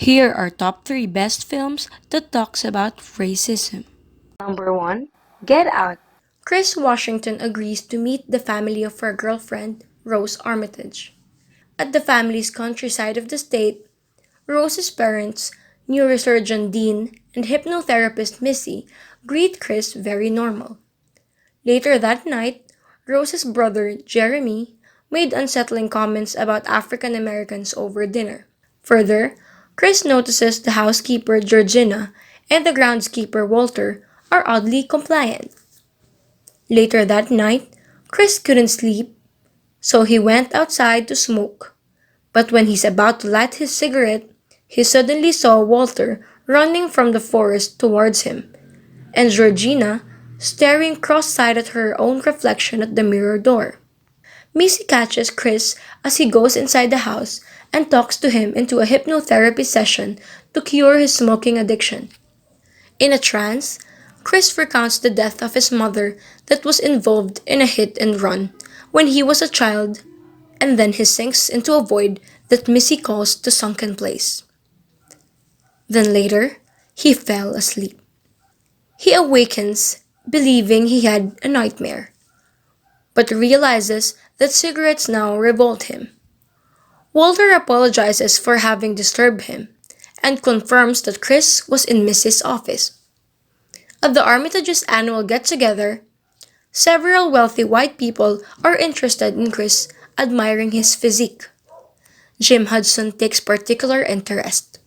Here are top 3 best films that talks about racism. Number 1. Get Out. Chris Washington agrees to meet the family of her girlfriend, Rose Armitage. At the family's countryside of the state, Rose's parents, neurosurgeon Dean and hypnotherapist Missy, greet Chris very normal. Later that night, Rose's brother, Jeremy, made unsettling comments about African Americans over dinner. Further, Chris notices the housekeeper Georgina and the groundskeeper Walter are oddly compliant. Later that night, Chris couldn't sleep, so he went outside to smoke. But when he's about to light his cigarette, he suddenly saw Walter running from the forest towards him, and Georgina staring cross-eyed at her own reflection at the mirror door. Missy catches Chris as he goes inside the house and talks to him into a hypnotherapy session to cure his smoking addiction. In a trance, Chris recounts the death of his mother that was involved in a hit and run when he was a child, and then he sinks into a void that Missy calls the sunken place. Then later, he fell asleep. He awakens believing he had a nightmare, but realizes that cigarettes now revolt him. Walter apologizes for having disturbed him and confirms that Chris was in Missy's office. At the Armitage's annual get-together, several wealthy white people are interested in Chris, admiring his physique. Jim Hudson takes particular interest.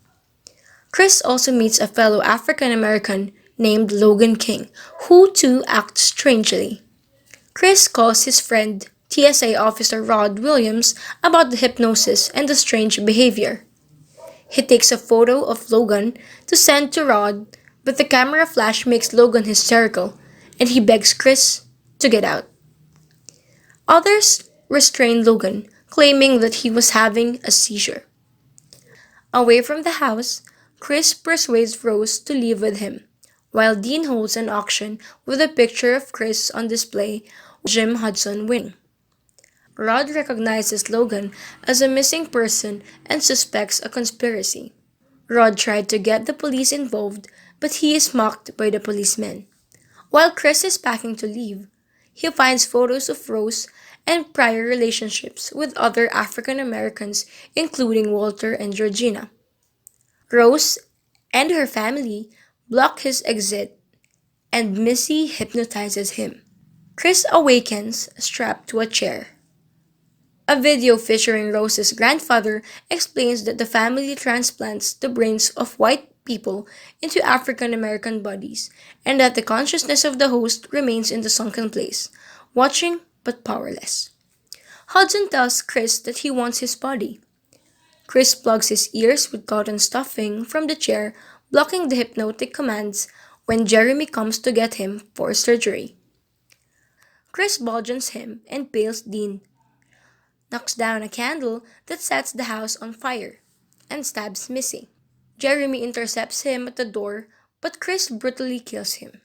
Chris also meets a fellow African American named Logan King, who too acts strangely. Chris calls his friend, TSA officer Rod Williams, about the hypnosis and the strange behavior. He takes a photo of Logan to send to Rod, but the camera flash makes Logan hysterical, and he begs Chris to get out. Others restrain Logan, claiming that he was having a seizure. Away from the house, Chris persuades Rose to leave with him, while Dean holds an auction with a picture of Chris on display with Jim Hudson winning. Rod recognizes Logan as a missing person and suspects a conspiracy. Rod tried to get the police involved, but he is mocked by the policemen. While Chris is packing to leave, he finds photos of Rose and prior relationships with other African Americans, including Walter and Georgina. Rose and her family block his exit, and Missy hypnotizes him. Chris awakens strapped to a chair. A video featuring Rose's grandfather explains that the family transplants the brains of white people into African American bodies, and that the consciousness of the host remains in the sunken place, watching but powerless. Hudson tells Chris that he wants his body. Chris plugs his ears with cotton stuffing from the chair, blocking the hypnotic commands when Jeremy comes to get him for surgery. Chris bludgeons him and impales Dean, knocks down a candle that sets the house on fire, and stabs Missy. Jeremy intercepts him at the door, but Chris brutally kills him.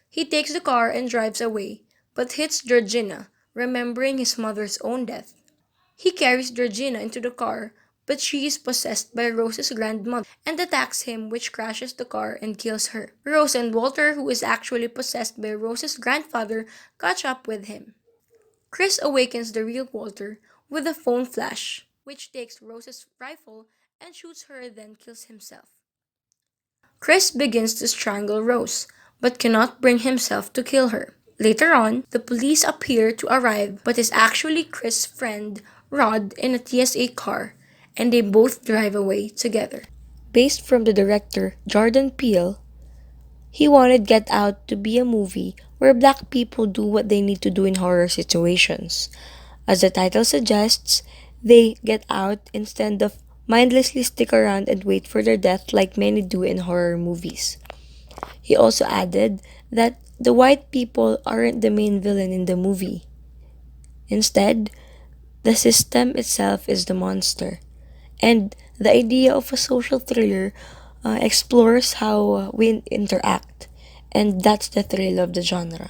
He takes the car and drives away, but hits Georgina, remembering his mother's own death. He carries Georgina into the car, but she is possessed by Rose's grandmother and attacks him, which crashes the car and kills her. Rose and Walter, who is actually possessed by Rose's grandfather, catch up with him. Chris awakens the real Walter with a phone flash, which takes Rose's rifle and shoots her, then kills himself. Chris begins to strangle Rose, but cannot bring himself to kill her. Later on, the police appear to arrive, but it's actually Chris' friend Rod in a TSA car, and they both drive away together. Based from the director Jordan Peele, he wanted Get Out to be a movie where black people do what they need to do in horror situations. As the title suggests, they get out instead of mindlessly stick around and wait for their death like many do in horror movies. He also added that the white people aren't the main villain in the movie. Instead, the system itself is the monster. And the idea of a social thriller explores how we interact, and that's the thrill of the genre.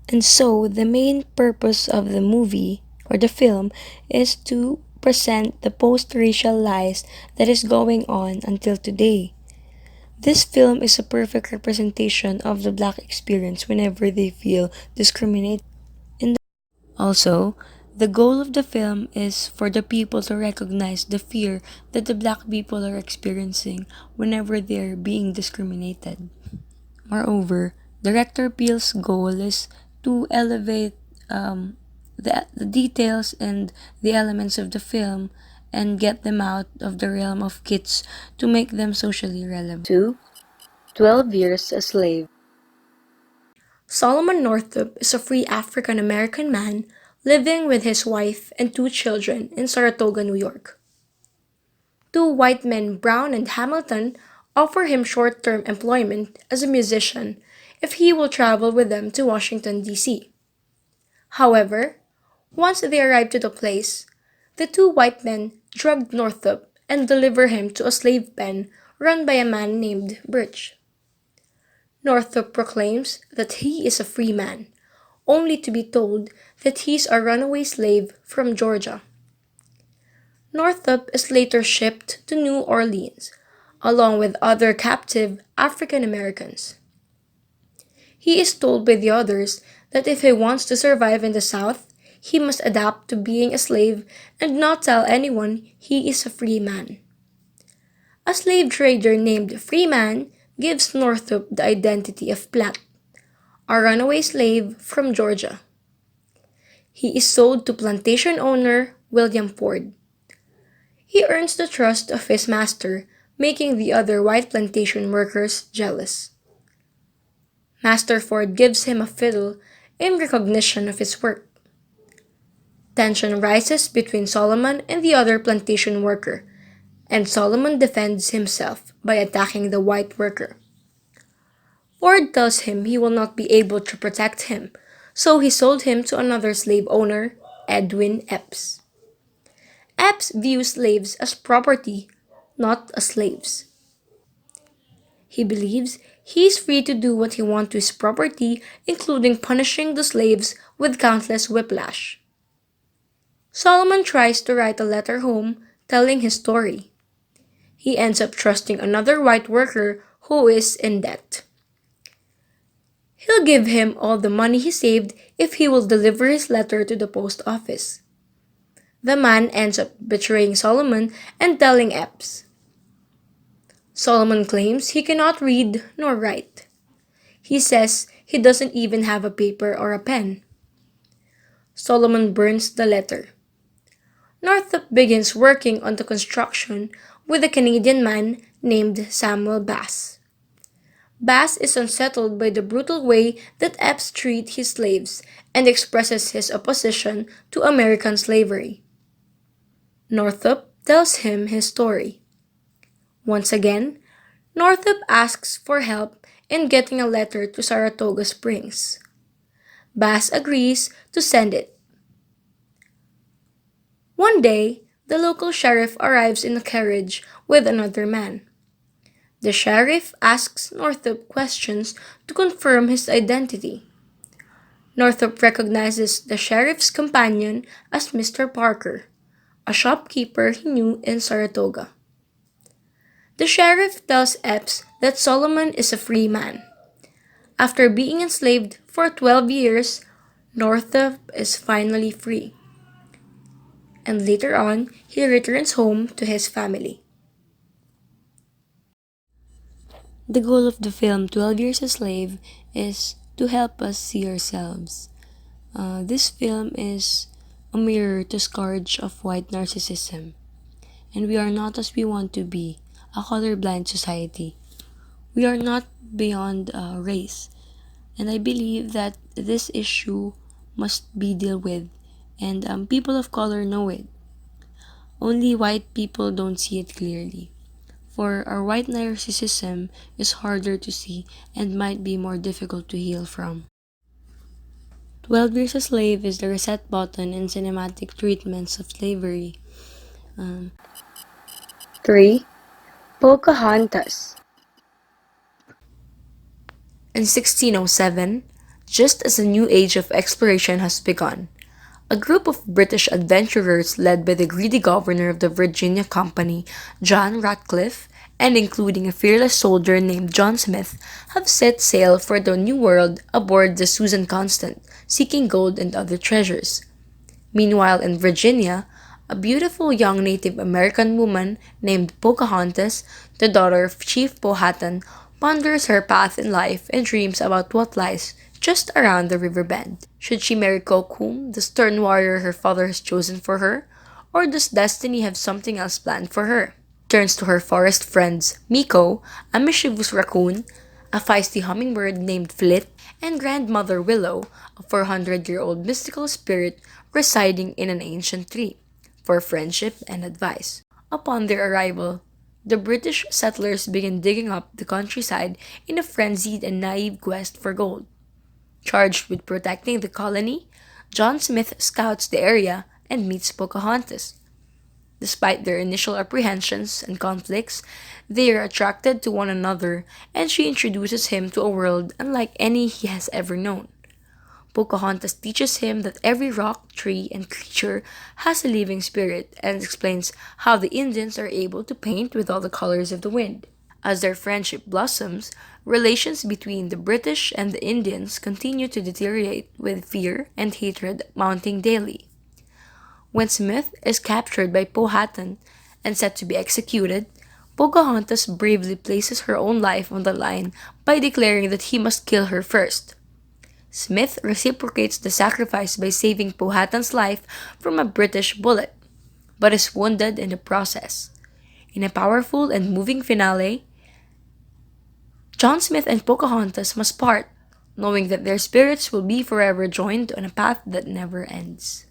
And so, the main purpose of the movie or the film is to represent the post-racial lies that is going on until today. This film is a perfect representation of the black experience whenever they feel discriminated. Also, the goal of the film is for the people to recognize the fear that the black people are experiencing whenever they're being discriminated. Moreover, Director Peel's goal is to elevate the details and the elements of the film and get them out of the realm of kids to make them socially relevant. 2. 12 Years a Slave. Solomon Northup is a free African American man living with his wife and two children in Saratoga, New York. Two white men, Brown and Hamilton, offer him short term employment as a musician if he will travel with them to Washington, D.C. However, once they arrive to the place, the two white men drug Northup and deliver him to a slave pen run by a man named Birch. Northup proclaims that he is a free man, only to be told that he's a runaway slave from Georgia. Northup is later shipped to New Orleans, along with other captive African Americans. He is told by the others that if he wants to survive in the South, he must adapt to being a slave and not tell anyone he is a free man. A slave trader named Freeman gives Northup the identity of Platt, a runaway slave from Georgia. He is sold to plantation owner William Ford. He earns the trust of his master, making the other white plantation workers jealous. Master Ford gives him a fiddle in recognition of his work. Tension rises between Solomon and the other plantation worker, and Solomon defends himself by attacking the white worker. Ford tells him he will not be able to protect him, so he sold him to another slave owner, Edwin Epps. Epps views slaves as property, not as slaves. He believes he is free to do what he wants to his property, including punishing the slaves with countless whiplash. Solomon tries to write a letter home telling his story. He ends up trusting another white worker who is in debt. He'll give him all the money he saved if he will deliver his letter to the post office. The man ends up betraying Solomon and telling Epps. Solomon claims he cannot read nor write. He says he doesn't even have a paper or a pen. Solomon burns the letter. Northup begins working on the construction with a Canadian man named Samuel Bass. Bass is unsettled by the brutal way that Epps treats his slaves and expresses his opposition to American slavery. Northup tells him his story. Once again, Northup asks for help in getting a letter to Saratoga Springs. Bass agrees to send it. One day, the local sheriff arrives in a carriage with another man. The sheriff asks Northup questions to confirm his identity. Northup recognizes the sheriff's companion as Mr. Parker, a shopkeeper he knew in Saratoga. The sheriff tells Epps that Solomon is a free man. After being enslaved for 12 years, Northup is finally free. And later on, he returns home to his family. The goal of the film 12 Years a Slave is to help us see ourselves. This film is a mirror to scourge of white narcissism. And we are not as we want to be, a colorblind society. We are not beyond race. And I believe that this issue must be dealt with. And people of color know it. Only white people don't see it clearly. For our white narcissism is harder to see and might be more difficult to heal from. 12 Years a Slave is the reset button in cinematic treatments of slavery. 3. Pocahontas. In 1607, just as a new age of exploration has begun, A group of British adventurers led by the greedy governor of the Virginia Company, John Ratcliffe, and including a fearless soldier named John Smith, have set sail for the New World aboard the Susan Constant, seeking gold and other treasures. Meanwhile, in Virginia, a beautiful young Native American woman named Pocahontas, the daughter of Chief Powhatan, ponders her path in life and dreams about what lies just around the river bend. Should she marry Kokum, the stern warrior her father has chosen for her, or does destiny have something else planned for her? Turns to her forest friends Miko, a mischievous raccoon, a feisty hummingbird named Flit, and grandmother Willow, a 400-year-old mystical spirit residing in an ancient tree, for friendship and advice. Upon their arrival, the British settlers begin digging up the countryside in a frenzied and naive quest for gold. Charged with protecting the colony, John Smith scouts the area and meets Pocahontas. Despite their initial apprehensions and conflicts, they are attracted to one another and she introduces him to a world unlike any he has ever known. Pocahontas teaches him that every rock, tree, and creature has a living spirit and explains how the Indians are able to paint with all the colors of the wind. As their friendship blossoms, relations between the British and the Indians continue to deteriorate with fear and hatred mounting daily. When Smith is captured by Powhatan and set to be executed, Pocahontas bravely places her own life on the line by declaring that he must kill her first. Smith reciprocates the sacrifice by saving Powhatan's life from a British bullet, but is wounded in the process. In a powerful and moving finale, John Smith and Pocahontas must part, knowing that their spirits will be forever joined on a path that never ends.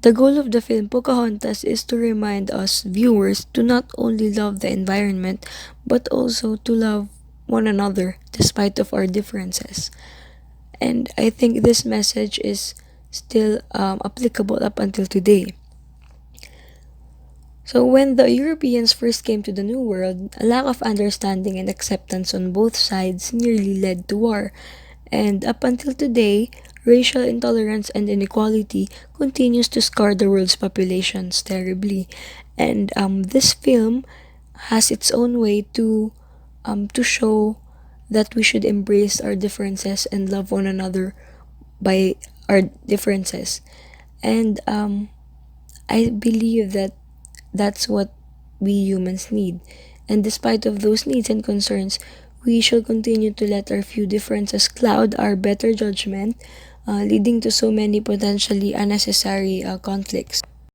The goal of the film Pocahontas is to remind us viewers to not only love the environment but also to love one another despite of our differences. And I think this message is still applicable up until today. So when the Europeans first came to the New World, a lack of understanding and acceptance on both sides nearly led to war. And up until today, racial intolerance and inequality continues to scar the world's populations terribly. And this film has its own way to show that we should embrace our differences and love one another by our differences. And I believe that that's what we humans need. And despite of those needs and concerns, we shall continue to let our few differences cloud our better judgment, leading to so many potentially unnecessary conflicts.